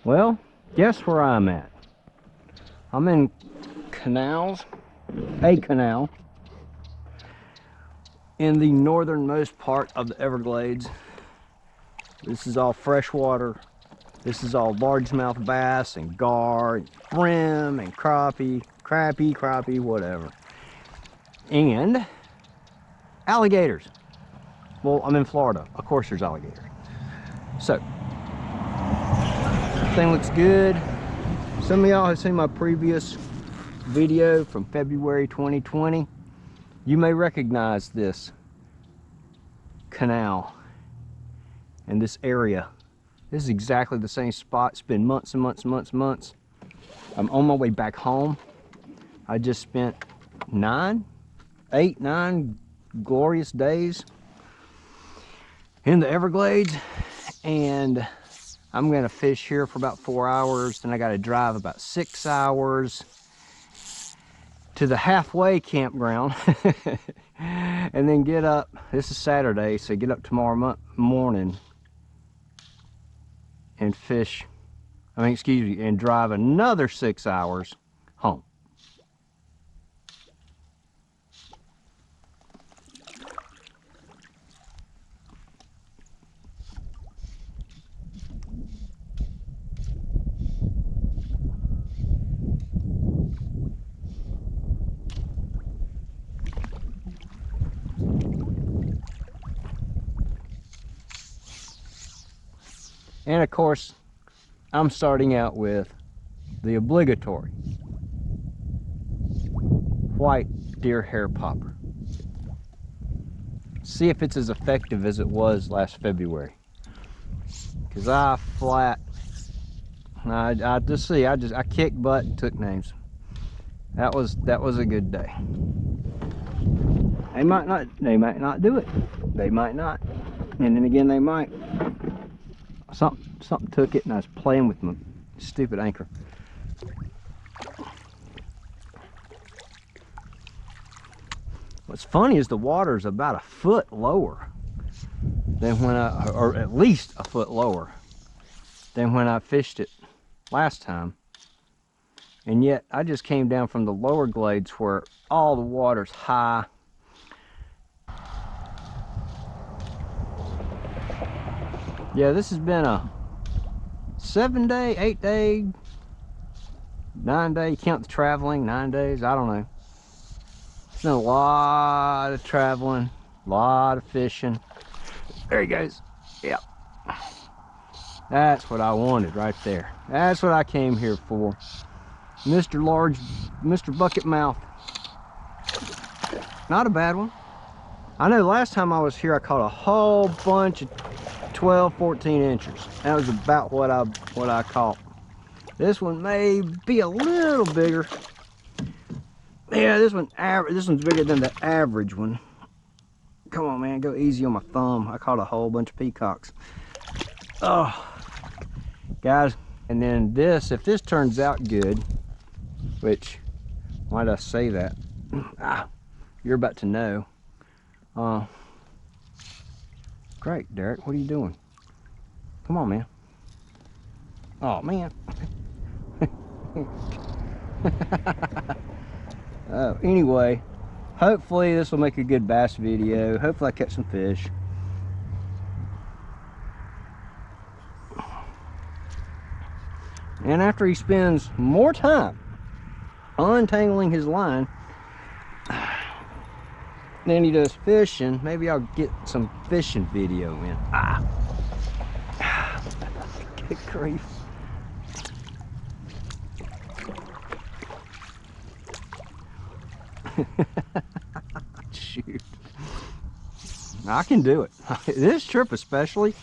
Well, guess where I'm at? I'm in canals, a canal, in the northernmost part of the Everglades. This is all freshwater. This is all largemouth bass and gar, and brim and crappie, whatever. And alligators. Well, I'm in Florida. Of course there's alligators. So, thing looks good. Some of y'all have seen my previous video from February 2020. You may recognize this canal and this area. This is exactly the same spot. It's been months and months. I'm on my way back home. I just spent 9 glorious days in the Everglades, and I'm gonna fish here for about 4 hours. Then I gotta drive about 6 hours to the halfway campground and then get up. This is Saturday, so get up tomorrow morning and fish, and drive another 6 hours home. And of course, I'm starting out with the obligatory white deer hair popper. See if it's as effective as it was last February. Cause I kicked butt and took names. That was a good day. They might not do it. They might not. And then again, they might. Something took it, and I was playing with my stupid anchor. What's funny is the water's about a foot lower than when or at least a foot lower than when I fished it last time. And yet I just came down from the lower glades where all the water's high. Yeah, this has been a 7-day, 8-day, 9-day, you count the traveling, 9 days, I don't know. It's been a lot of traveling, a lot of fishing. There he goes. Yep. That's what I wanted right there. That's what I came here for. Mr. Bucket Mouth. Not a bad one. I know last time I was here I caught a whole bunch of 12, 14 inches. That was about what I caught. This one may be a little bigger. Yeah, this one's bigger than the average one. Come on, man, go easy on my thumb. I caught a whole bunch of peacocks. Oh, guys, and then this, if this turns out good, which, why did I say that? You're about to know. Great, Derek, what are you doing? Come on, man. Oh, man. Anyway, hopefully this will make a good bass video. Hopefully I catch some fish. And after he spends more time untangling his line than he does fishing, maybe I'll get some fishing video in. Good grief. Shoot. I can do it. This trip especially,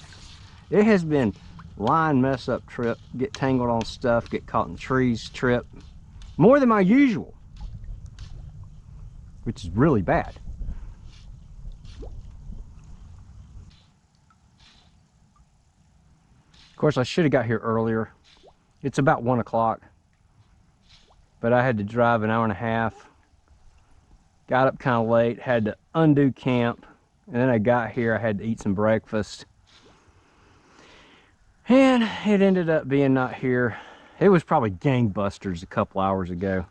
it has been line mess up trip, get tangled on stuff, get caught in trees trip, more than my usual, which is really bad. Of course, I should have got here earlier. It's about 1 o'clock, but I had to drive an hour and a half. Got up kind of late, had to undo camp, and then I got here, I had to eat some breakfast. And it ended up being not here. It was probably gangbusters a couple hours ago.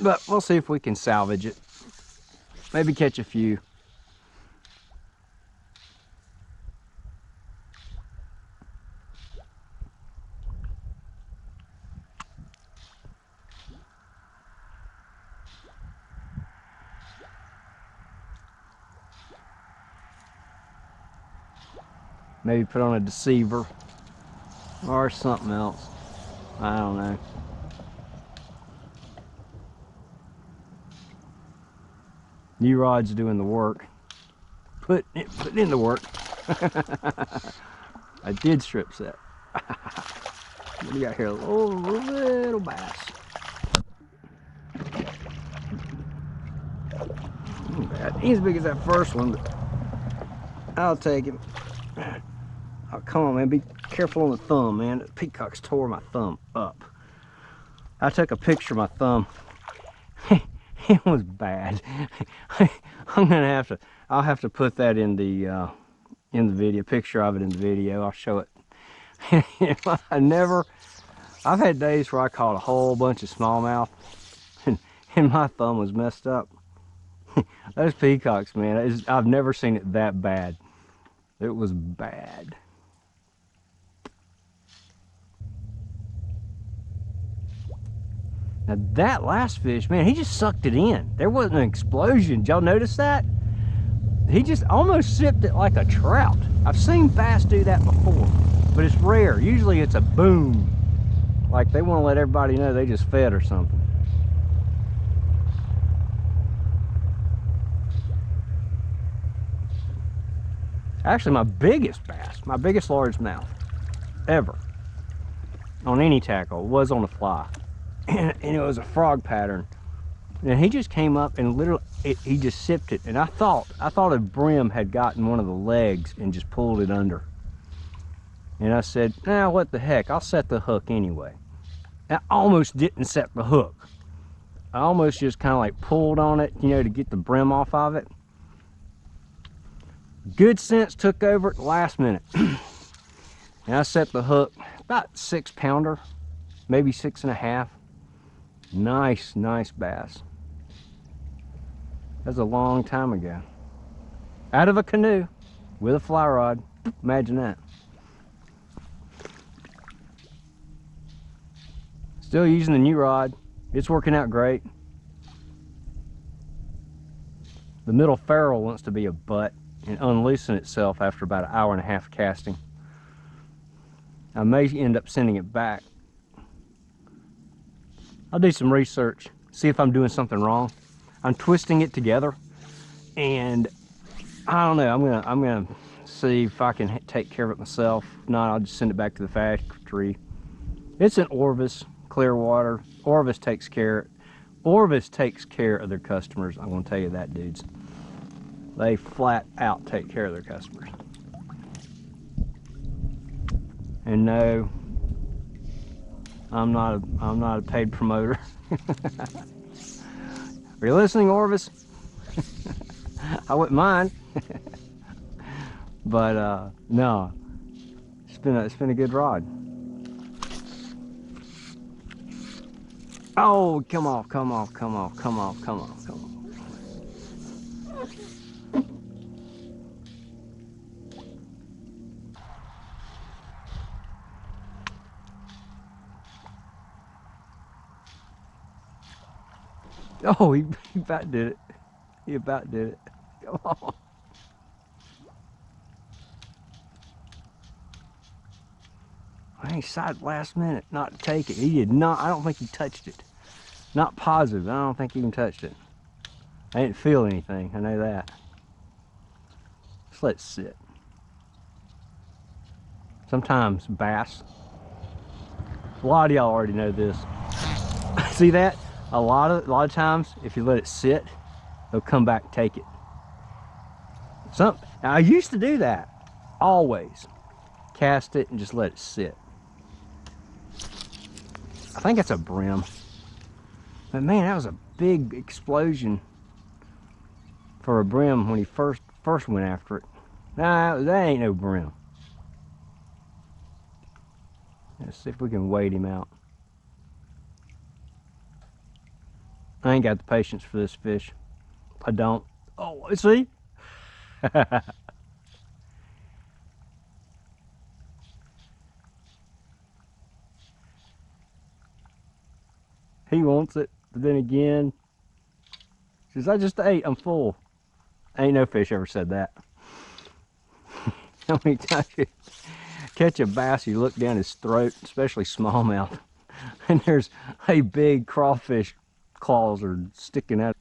But we'll see if we can salvage it. Maybe catch a few. Maybe put on a deceiver or something else. I don't know. New rod's doing the work. Put in the work. I did strip set. What do you got here? A little bass. He ain't as big as that first one, but I'll take him. Oh, come on, man. Be careful on the thumb, man. The peacocks tore my thumb up. I took a picture of my thumb. It was bad. I'll have to put that in the video, picture of it in the video. I'll show it. I've had days where I caught a whole bunch of smallmouth and my thumb was messed up. Those peacocks, man, I've never seen it that bad. It was bad. Now that last fish, man, he just sucked it in. There wasn't an explosion. Did y'all notice that? He just almost sipped it like a trout. I've seen bass do that before, but it's rare. Usually it's a boom. Like they want to let everybody know they just fed or something. Actually, my biggest bass, my biggest largemouth ever on any tackle was on a fly. And it was a frog pattern. And he just came up and literally, he just sipped it. And I thought a brim had gotten one of the legs and just pulled it under. And I said, nah, what the heck, I'll set the hook anyway. I almost didn't set the hook. I almost just kind of like pulled on it, you know, to get the brim off of it. Good sense took over at the last minute. And I set the hook, about 6-pounder, maybe 6.5. Nice bass. That was a long time ago. Out of a canoe with a fly rod. Imagine that. Still using the new rod. It's working out great. The middle ferrule wants to be a butt and unloosen itself after about an hour and a half casting. I may end up sending it back. I'll do some research, see if I'm doing something wrong. I'm twisting it together, and I don't know. I'm gonna see if I can take care of it myself. If not, I'll just send it back to the factory. It's an Orvis, Clearwater. Orvis takes care of their customers. I'm gonna tell you that, dudes. They flat out take care of their customers. And no, I'm not a paid promoter. Are you listening, Orvis? I wouldn't mind. But no, it's been a good rod. Oh, come off. Oh, he about did it. He about did it. Come on. I decided last minute not to take it. He did not. I don't think he touched it. Not positive. I don't think he even touched it. I didn't feel anything. I know that. Just let it sit. Sometimes bass. A lot of y'all already know this. See that? A lot of times, if you let it sit, they'll come back and take it. Now, I used to do that. Always. Cast it and just let it sit. I think that's a brim. But man, that was a big explosion for a brim when he first went after it. Nah, that ain't no brim. Let's see if we can wait him out. I ain't got the patience for this fish. I don't. Oh, see? He wants it, but then again, says, I just ate, I'm full. Ain't no fish ever said that. How many times you catch a bass, you look down his throat, especially smallmouth, and there's a big crawfish claws are sticking out.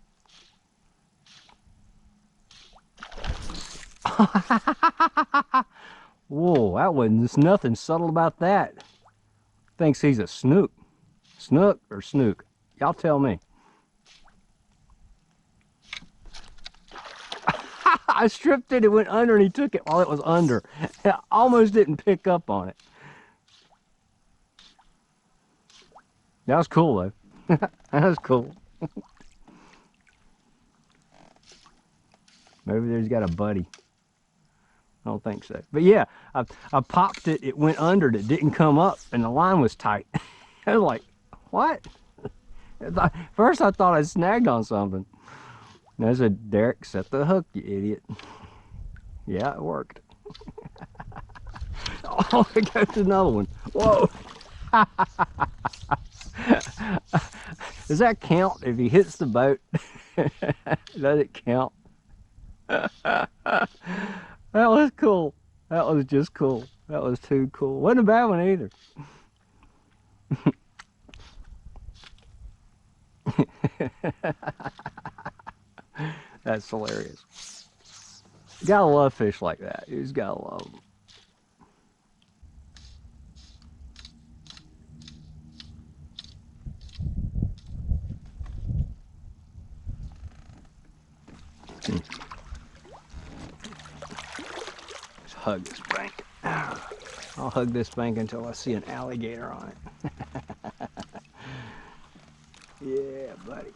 Whoa, that wasn't just nothing subtle about that. Thinks he's a snook. Snook or snook? Y'all tell me. I stripped it, it went under, and he took it while it was under. I almost didn't pick up on it. That was cool, though. That was cool. Maybe there's got a buddy. I don't think so. But yeah, I popped it, it went under, it didn't come up, and the line was tight. I was like, what? First I thought I snagged on something. And I said, Derek, set the hook, you idiot. Yeah, it worked. Oh, there goes another one. Whoa. Does that count if he hits the boat? Does it count? That was cool. That was just cool. That was too cool. Wasn't a bad one either. That's hilarious. You gotta love fish like that. You just gotta love them. Let's hug this bank. I'll hug this bank until I see an alligator on it. Yeah, buddy.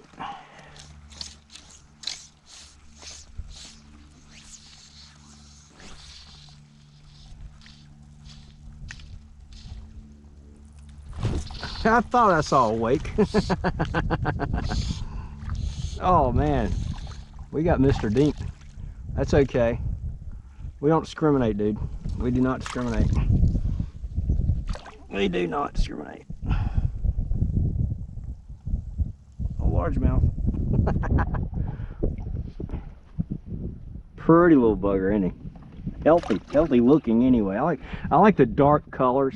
I thought I saw a wake. Oh man, we got Mr. Deep. That's okay. We don't discriminate, dude. We do not discriminate. We do not discriminate. A largemouth. Pretty little bugger, isn't he? Healthy looking anyway. I like the dark colors.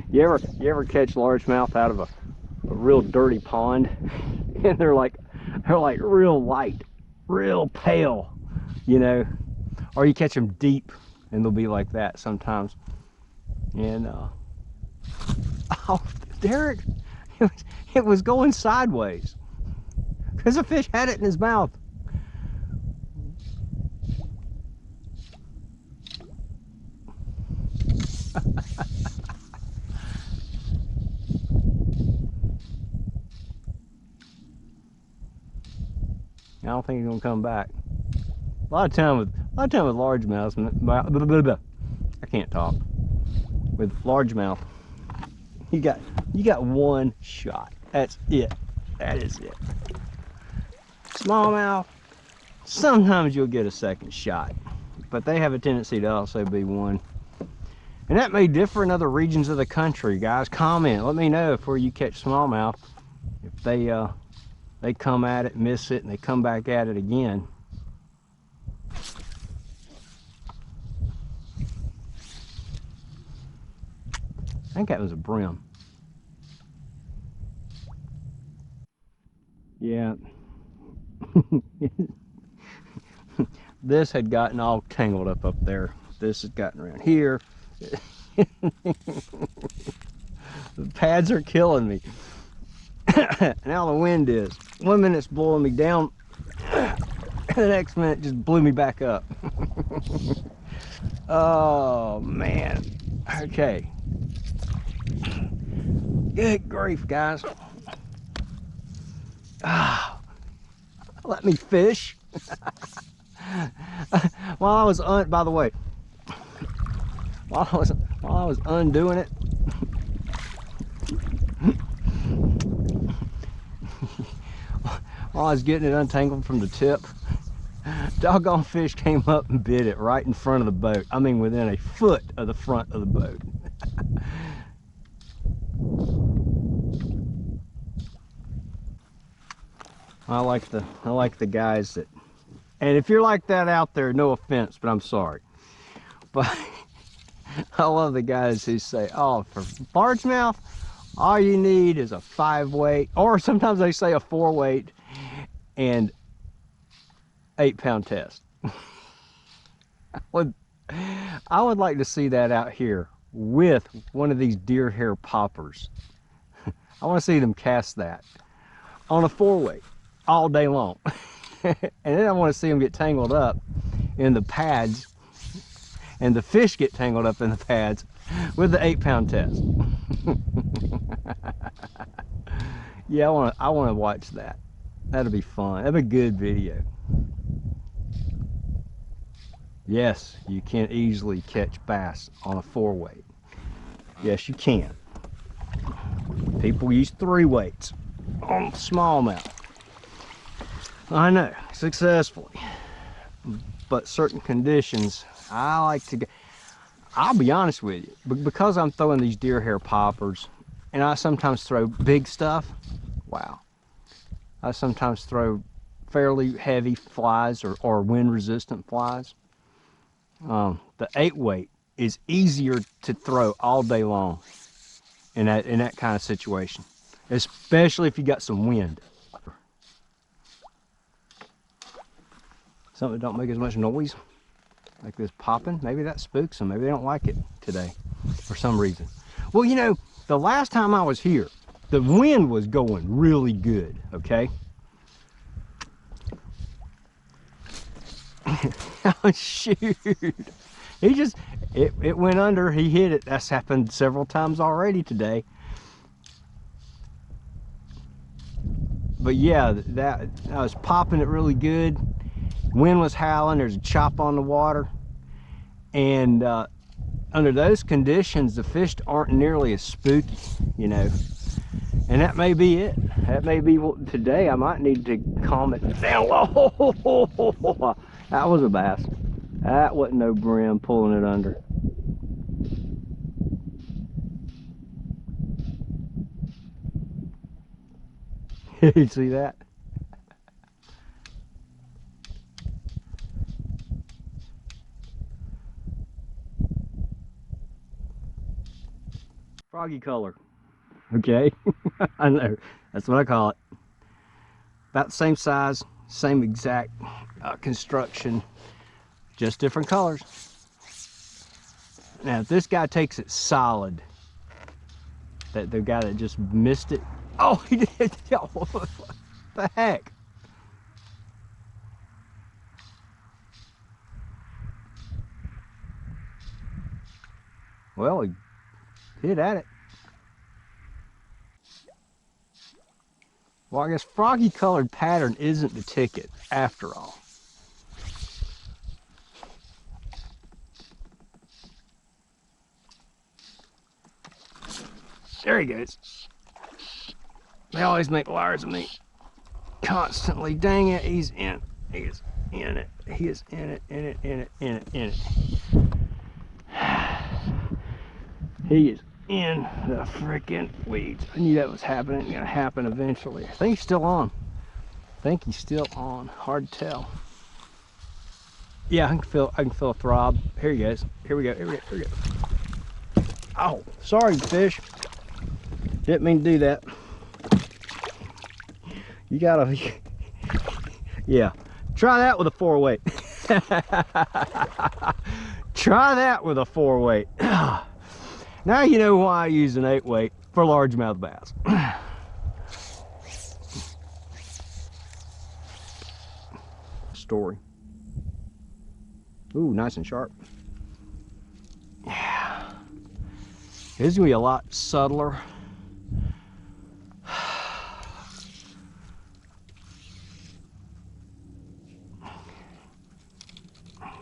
You ever catch largemouth out of a real dirty pond, and they're like real light, real pale, you know, or you catch them deep and they'll be like that sometimes. And oh, Derek, it was going sideways because the fish had it in his mouth. I don't think he's gonna come back. A lot of time with largemouths, I can't talk. With largemouth, you got one shot. That's it. That is it. Smallmouth, sometimes you'll get a second shot, but they have a tendency to also be one. And that may differ in other regions of the country, guys. Comment. Let me know if where you catch smallmouth, if they come at it, miss it, and they come back at it again. I think that was a brim. Yeah. This had gotten all tangled up there. This has gotten around here. The pads are killing me. Now the wind is. 1 minute it's blowing me down, and the next minute just blew me back up. Oh man. Okay. Good grief, guys. Ah, let me fish. While I was by the way, while I was undoing it, While I was getting it untangled from the tip, doggone fish came up and bit it right in front of the boat. I mean, within a foot of the front of the boat. I like the guys that, and if you're like that out there, no offense, but I'm sorry. But I love the guys who say, oh, for largemouth, all you need is a 5 weight, or sometimes they say a 4 weight and 8-pound test. I would like to see that out here with one of these deer hair poppers. I want to see them cast that on a 4 weight all day long. And then I want to see them get tangled up in the pads, and the fish get tangled up in the pads with the 8-pound test. Yeah, I want to watch that. That'll be fun. That'll be a good video. Yes, you can easily catch bass on a 4 weight. Yes, you can. People use 3 weights on smallmouth. I know, successfully. But certain conditions, I like to go. I'll be honest with you, because I'm throwing these deer hair poppers, and I sometimes throw big stuff. Wow. I sometimes throw fairly heavy flies or wind resistant flies. The 8 weight is easier to throw all day long in that kind of situation, especially if you got some wind. Something that don't make as much noise, like this popping. Maybe that spooks them. Maybe they don't like it today for some reason. Well, you know, the last time I was here, the wind was going really good, okay? Oh, shoot. He just, it went under, he hit it. That's happened several times already today. But yeah, that I was popping it really good. Wind was howling, there's a chop on the water. And under those conditions, the fish aren't nearly as spooky, you know. And that may be it. That may be what today I might need to calm it down. Whoa, that was a bass. That wasn't no brim pulling it under. You see that? Froggy color. Okay. I know. That's what I call it. About the same size, same exact construction, just different colors. Now, if this guy takes it solid, that the guy that just missed it, oh, he did. Oh, what the heck? Well, he hit at it. Well, I guess froggy colored pattern isn't the ticket after all. There he goes. They always make liars of me. Constantly. Dang it, he's in. He is in it. He is in it, in it, in it, in it, in it. He is in the freaking weeds. I knew that was happening. Gonna happen eventually. I think he's still on. I think he's still on. Hard to tell. Yeah, I can feel a throb. Here he goes. Here we go. Here we go. Here we go. Oh, sorry, fish. Didn't mean to do that. You gotta, yeah. Try that with a 4 weight. Try that with a 4 weight. Now you know why I use an 8 weight for largemouth bass. Story. Ooh, nice and sharp. Yeah. This is gonna be a lot subtler.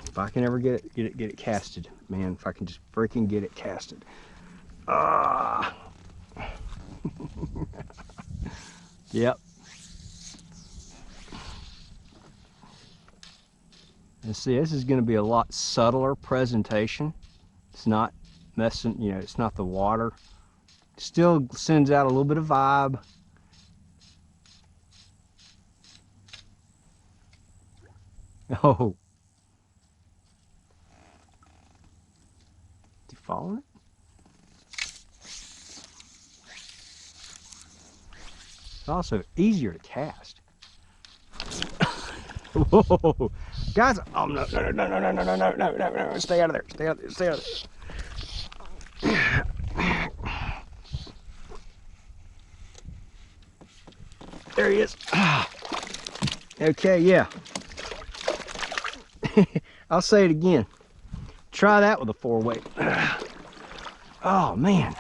If I can ever get it casted, man, if I can just freaking get it casted. Ah. Yep. And see, this is going to be a lot subtler presentation. It's not messing, you know, it's not the water. Still sends out a little bit of vibe. Oh. Is he following it? It's also easier to cast. Whoa. Guys, oh no, no, no, no, no, no, no, no, no, no, no, stay out of there, stay out of there, stay out of there. There he is. Okay, yeah. I'll say it again. Try that with a 4-weight. Oh man.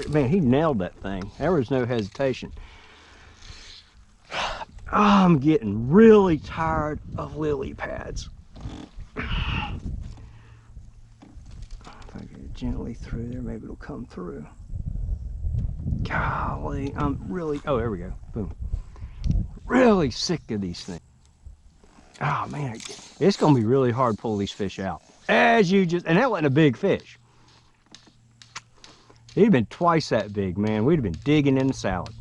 Man, he nailed that thing. There was no hesitation. I'm getting really tired of lily pads. If I get it gently through there, maybe it'll come through. Golly, I'm really, oh, there we go, boom. Really sick of these things. Oh man, it's gonna be really hard to pull these fish out. And that wasn't a big fish. He'd been twice that big, man. We'd have been digging in the salad.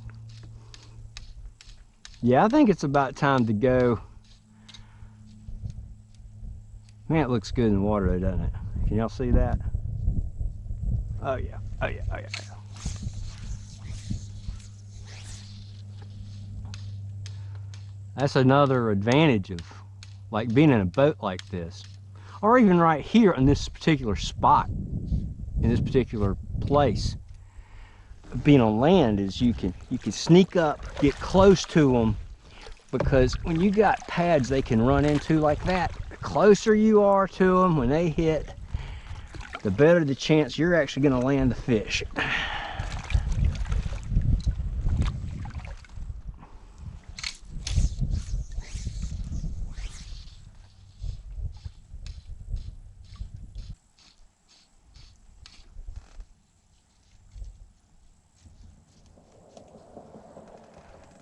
Yeah, I think it's about time to go. Man, it looks good in the water though, doesn't it? Can y'all see that? Oh yeah, oh yeah, oh yeah. That's another advantage of like being in a boat like this, or even right here in this particular spot, in this particular place. Being on land is you can sneak up, get close to them, because when you got pads they can run into like that, the closer you are to them when they hit, the better the chance you're actually going to land the fish.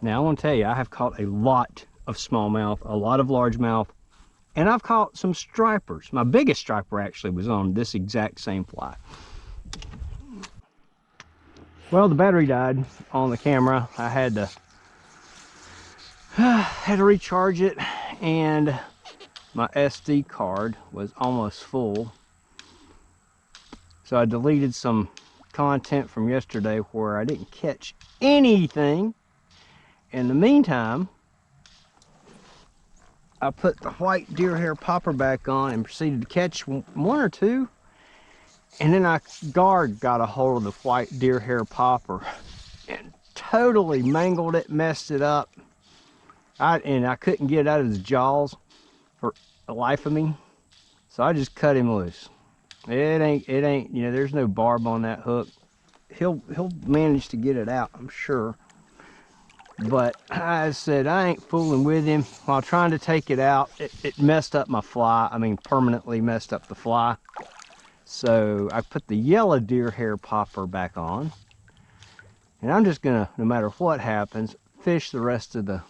Now I want to tell you, I have caught a lot of smallmouth, a lot of largemouth, and I've caught some stripers. My biggest striper actually was on this exact same fly. Well, the battery died on the camera. I had to recharge it, and my SD card was almost full. So I deleted some content from yesterday where I didn't catch anything. In the meantime, I put the white deer hair popper back on and proceeded to catch one or two. And then guard got a hold of the white deer hair popper and totally mangled it, messed it up. And I couldn't get it out of his jaws for the life of me. So I just cut him loose. It ain't, you know, there's no barb on that hook. He'll manage to get it out, I'm sure. But I said I ain't fooling with him. While trying to take it out, it messed up my fly. I mean, permanently messed up the fly. So I put the yellow deer hair popper back on. And I'm just gonna, no matter what happens, fish the rest of the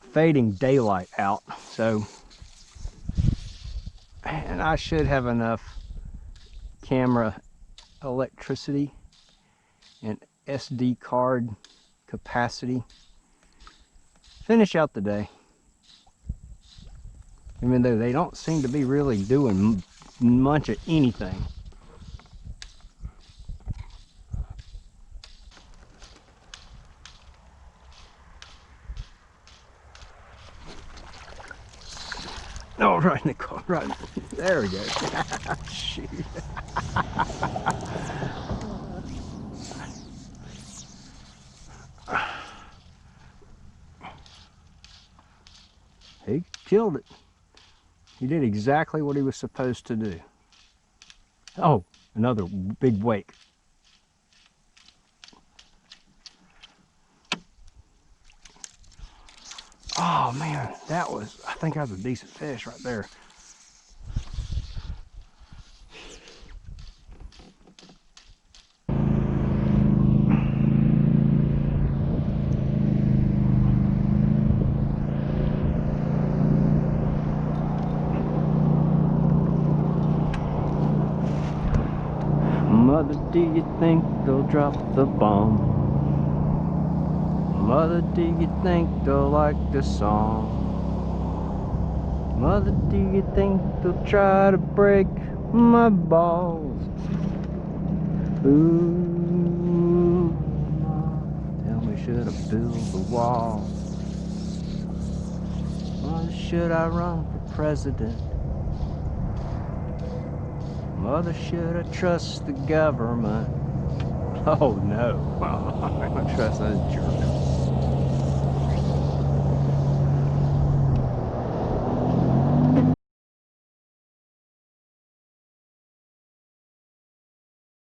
fading daylight out. So, and I should have enough camera electricity and SD card capacity finish out the day, even though they don't seem to be really doing much of anything. Oh, right in the car, right. There we go. Shoot. He killed it. He did exactly what he was supposed to do. Oh, another big wake. Oh man, I think that was a decent fish right there. Mother, do you think they'll drop the bomb? Mother, do you think they'll like the song? Mother, do you think they'll try to break my balls? Ooh, Mom, tell me, should I build the wall? Mother, should I run for president? Mother, should I trust the government? Oh no, I don't trust those jerks.